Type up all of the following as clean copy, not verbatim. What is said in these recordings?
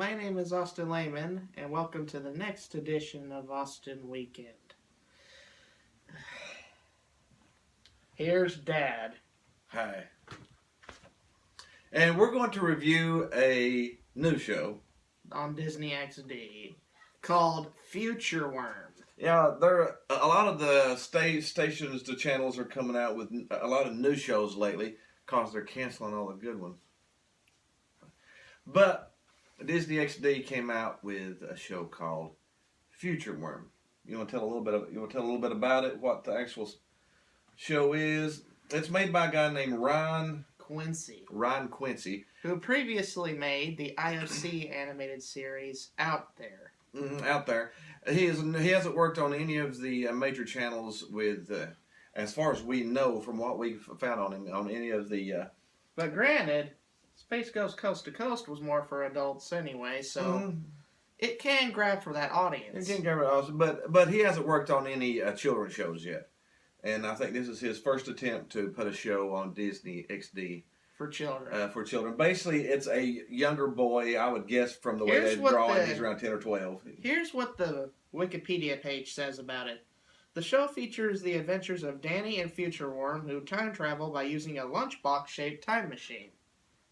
My name is Austin Lehman, and welcome to the next edition of Austin Weekend. Here's Dad. Hi. And we're going to review a new show On Disney XD called Future Worm. Yeah, there a lot of the stations, the channels are coming out with a lot of new shows lately because they're canceling all the good ones. But Disney XD came out with a show called Future Worm. You want to tell a little bit about it? What the actual show is? It's made by a guy named Ryan Quincy, who previously made the IOC animated series Out There. Out There. He hasn't worked on any of the major channels with, as far as we know from what we've found on him, on any of the. But granted, Space Ghost Coast to Coast was more for adults anyway, so it can grab for that audience. It can grab for audience, but he hasn't worked on any children's shows yet, and I think this is his first attempt to put a show on Disney XD. For children. Basically, it's a younger boy, I would guess, from the way they draw it. He's around 10 or 12. Here's what the Wikipedia page says about it. The show features the adventures of Danny and Future Worm, who time travel by using a lunchbox-shaped time machine.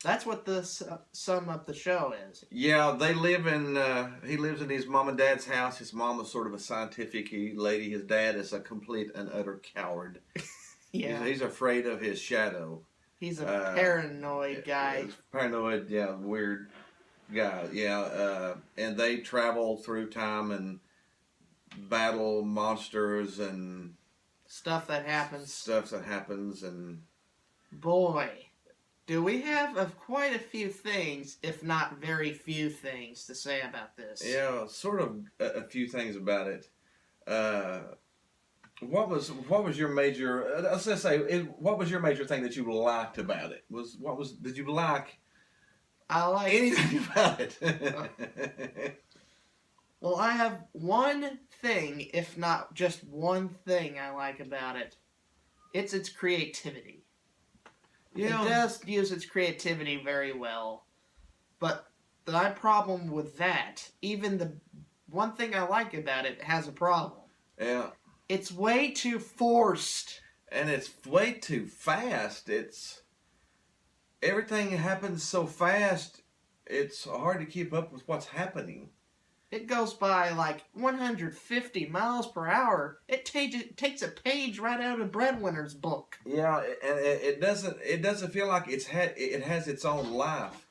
That's what the sum of the show is. Yeah, they live in, he lives in his mom and dad's house. His mom is sort of a scientific lady. His dad is a complete and utter coward. Yeah. He's afraid of his shadow. He's a paranoid guy. Paranoid, yeah, weird guy, yeah. And they travel through time and battle monsters and stuff that happens. And boy, do we have quite a few things, if not very few things, to say about this. Yeah, sort of a few things about it. What was your major? Let's just say, what was your major thing that you liked about it? Did you like? I like anything about it. Well, I have one thing, if not just one thing, I like about it. It's its creativity. Yeah. It does use its creativity very well, but my problem with that, even the one thing I like about it, has a problem. Yeah. It's way too forced. And it's way too fast. Everything happens so fast, it's hard to keep up with what's happening. It goes by like 150 miles per hour. It takes a page right out of Breadwinner's book. Yeah, and it doesn't feel like it has its own life.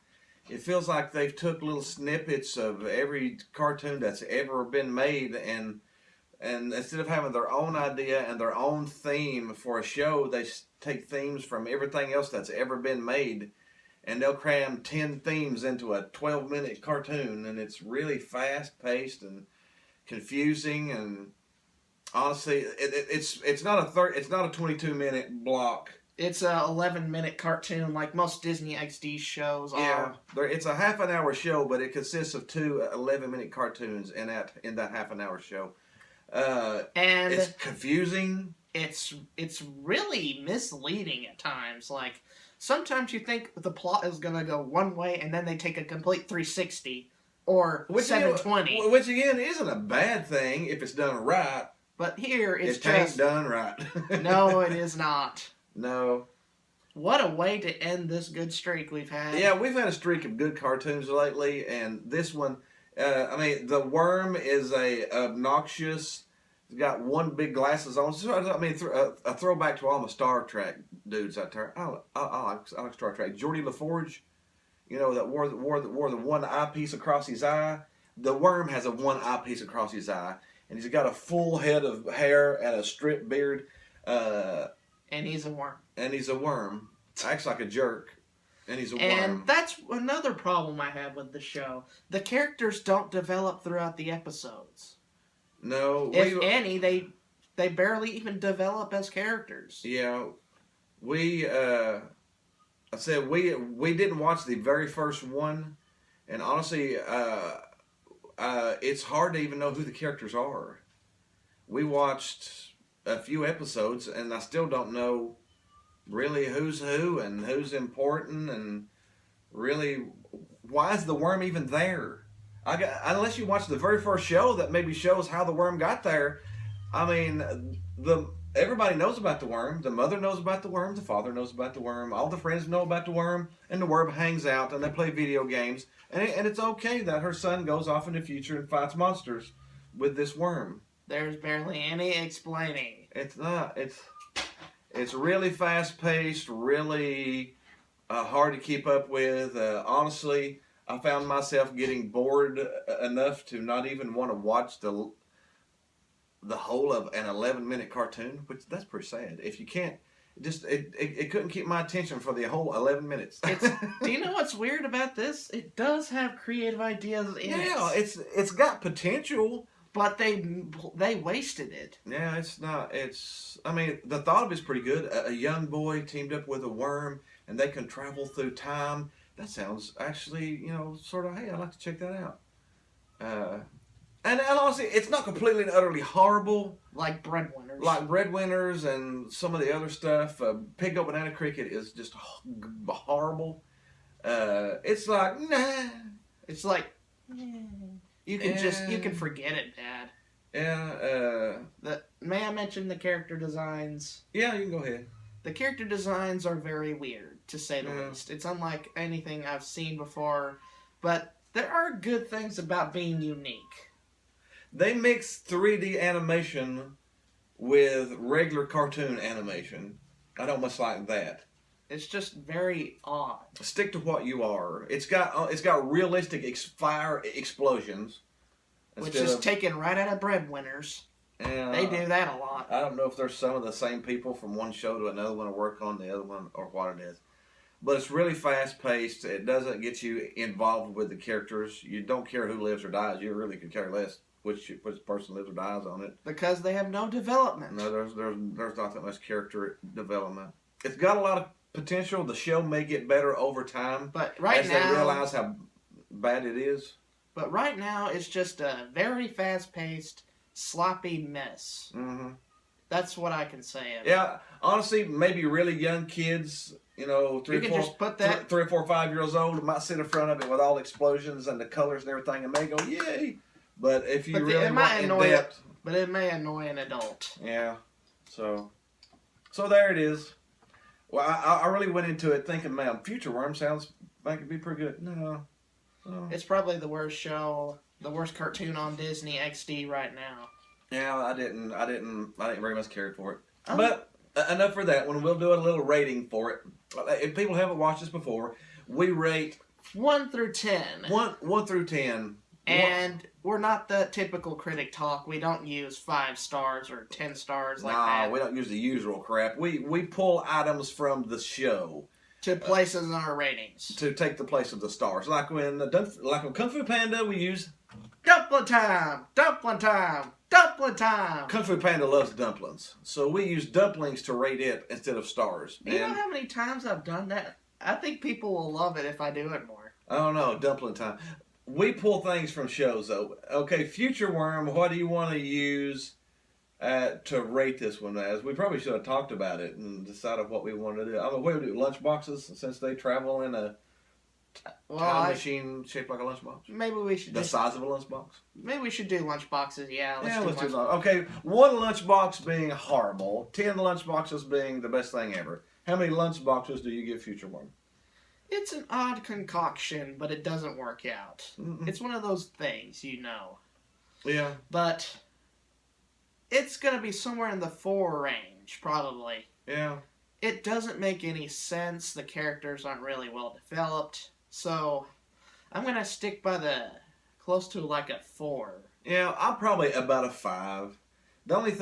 It feels like they've took little snippets of every cartoon that's ever been made, and instead of having their own idea and their own theme for a show, they take themes from everything else that's ever been made, and they'll cram 10 themes into a 12-minute cartoon, and it's really fast-paced and confusing. And honestly, it's not a 22-minute block. It's a 11-minute cartoon, like most Disney XD shows are. Yeah, it's a half-an-hour show, but it consists of two 11-minute cartoons in that half-an-hour show. And it's confusing. It's really misleading at times. Like, sometimes you think the plot is gonna go one way, and then they take a complete 360 or 720. Which again isn't a bad thing if it's done right. But here it's just done right. No, it is not. No. What a way to end this good streak we've had. Yeah, we've had a streak of good cartoons lately, and this one. The worm is obnoxious. He's got one big glasses on. So, a throwback to all the Star Trek dudes out there. I like Star Trek. Geordi LaForge, that wore the one eyepiece across his eye. The worm has a one eyepiece across his eye, and he's got a full head of hair and a strip beard. And he's a worm. Acts like a jerk. And he's a worm. And that's another problem I have with the show. The characters don't develop throughout the episodes. No. If any, they barely even develop as characters. Yeah. We didn't watch the very first one. And honestly, it's hard to even know who the characters are. We watched a few episodes, and I still don't know really who's who and who's important, and really, why is the worm even there? Unless you watch the very first show that maybe shows how the worm got there. I mean, everybody knows about the worm. The mother knows about the worm. The father knows about the worm. All the friends know about the worm, and the worm hangs out and they play video games. And it's okay that her son goes off in the future and fights monsters with this worm. There's barely any explaining. It's not. It's really fast paced, really hard to keep up with. Honestly, I found myself getting bored enough to not even want to watch the whole of an 11-minute cartoon, which that's pretty sad. If you can't, it couldn't keep my attention for the whole 11 minutes. Do you know what's weird about this? It does have creative ideas in it. Yeah, it's got potential. But they wasted it. Yeah, it's not. I mean, the thought of it's pretty good. A young boy teamed up with a worm, and they can travel through time. That sounds actually, sort of. Hey, I'd like to check that out. And honestly, it's not completely and utterly horrible. Like Breadwinners. Like Breadwinners and some of the other stuff. Pig Go Banana Cricket is just horrible. It's like nah. It's like. You can forget it, Dad. Yeah. May I mention the character designs? Yeah, you can go ahead. The character designs are very weird, to say the least. It's unlike anything I've seen before, but there are good things about being unique. They mix 3D animation with regular cartoon animation. I don't much like that. It's just very odd. Stick to what you are. It's got realistic fire explosions, which is taken right out of Breadwinners. Yeah, they do that a lot. I don't know if there's some of the same people from one show to another one to work on the other one or what it is, but it's really fast paced. It doesn't get you involved with the characters. You don't care who lives or dies. You really could care less which person lives or dies on it because they have no development. No, there's not that much character development. It's got a lot of potential. The show may get better over time, but as they realize how bad it is. But right now, it's just a very fast-paced, sloppy mess. Mm-hmm. That's what I can say. Yeah, honestly, maybe really young kids, 3 or 4, 5 years old, might sit in front of it with all the explosions and the colors and everything, and may go, yay! But if you really want in depth, but it may annoy an adult. Yeah, so there it is. Well, I really went into it thinking, man, Future Worm sounds like it'd be pretty good. No. It's probably the worst show, the worst cartoon on Disney XD right now. Yeah, I didn't very much care for it. Oh. But enough for that one. We'll do a little rating for it. If people haven't watched this before, we rate 1 through 10. 1 through 10. And we're not the typical critic talk. We don't use 5 stars or 10 stars like that. No, we don't use the usual crap. We pull items from the show to places in our ratings to take the place of the stars. Like when Kung Fu Panda, we use dumpling time, dumpling time, dumpling time. Kung Fu Panda loves dumplings, so we use dumplings to rate it instead of stars. Do you know how many times I've done that? I think people will love it if I do it more. I don't know, dumpling time. We pull things from shows, though. Okay, Future Worm, what do you want to use to rate this one as? We probably should have talked about it and decided what we want to do. I mean, what do we do? Lunchboxes, since they travel in a time machine shaped like a lunchbox? Maybe we should size of a lunchbox? Maybe we should do lunchboxes, yeah. Let's do lunchboxes. Okay, 1 lunchbox being horrible, 10 lunchboxes being the best thing ever. How many lunchboxes do you give Future Worm? It's an odd concoction, but it doesn't work out. Mm-mm. It's one of those things, Yeah. But it's going to be somewhere in the 4 range, probably. Yeah. It doesn't make any sense. The characters aren't really well developed. So I'm going to stick by close to like a 4. Yeah, I'm probably about a 5. The only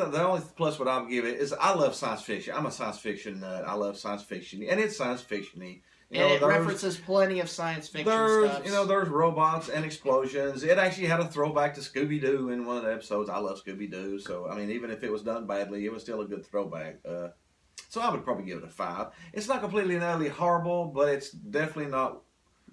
plus what I'll give it is I love science fiction. I'm a science fiction nut. I love science fiction. And it's science fiction-y. It references plenty of science fiction stuff. There's robots and explosions. It actually had a throwback to Scooby-Doo in one of the episodes. I love Scooby-Doo, so, I mean, even if it was done badly, it was still a good throwback. So I would probably give it a 5. It's not completely and utterly horrible, but it's definitely not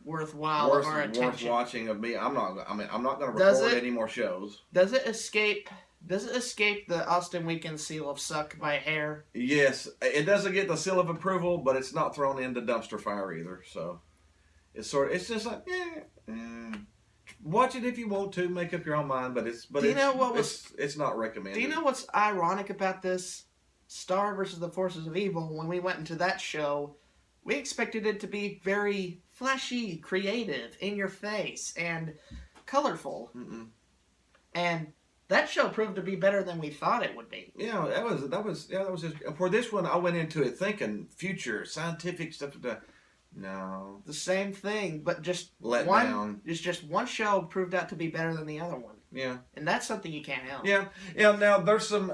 worthwhile worth attention. Watching of me. I'm not going to record any more shows. Does it escape the Austin Weekend seal of suck by hair? Yes, it doesn't get the seal of approval, but it's not thrown into dumpster fire either. So it's just like, Watch it if you want to. Make up your own mind, but it's not recommended. Do you know what's ironic about this? Star versus the Forces of Evil. When we went into that show, we expected it to be very flashy, creative, in your face, and colorful. Mm-mm. And that show proved to be better than we thought it would be. Yeah, that was just, for this one. I went into it thinking future scientific stuff. No, The same thing, but just let down. It's just one show proved out to be better than the other one. Yeah, and that's something you can't help. Yeah. Now there's some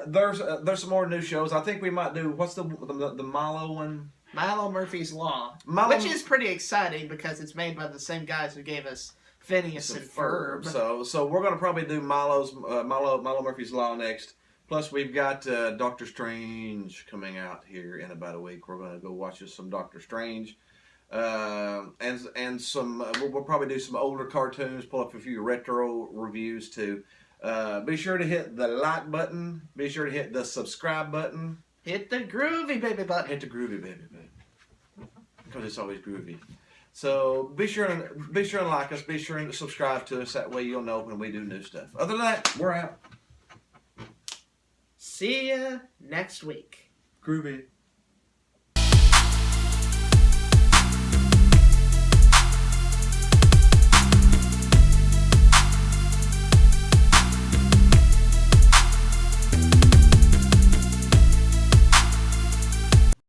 more new shows. I think we might do what's the Milo one. Milo Murphy's Law, which is pretty exciting because it's made by the same guys who gave us Phineas and Ferb. So we're gonna probably do Milo Murphy's Law next. Plus we've got Doctor Strange coming out here in about a week. We're gonna go watch some Doctor Strange. And some we'll probably do some older cartoons, pull up a few retro reviews too. Be sure to hit the like button. Be sure to hit the subscribe button. Hit the groovy baby button. Hit the groovy baby because it's always groovy. So be sure and like us. Be sure and subscribe to us. That way you'll know when we do new stuff. Other than that, we're out. See ya next week. Groovy.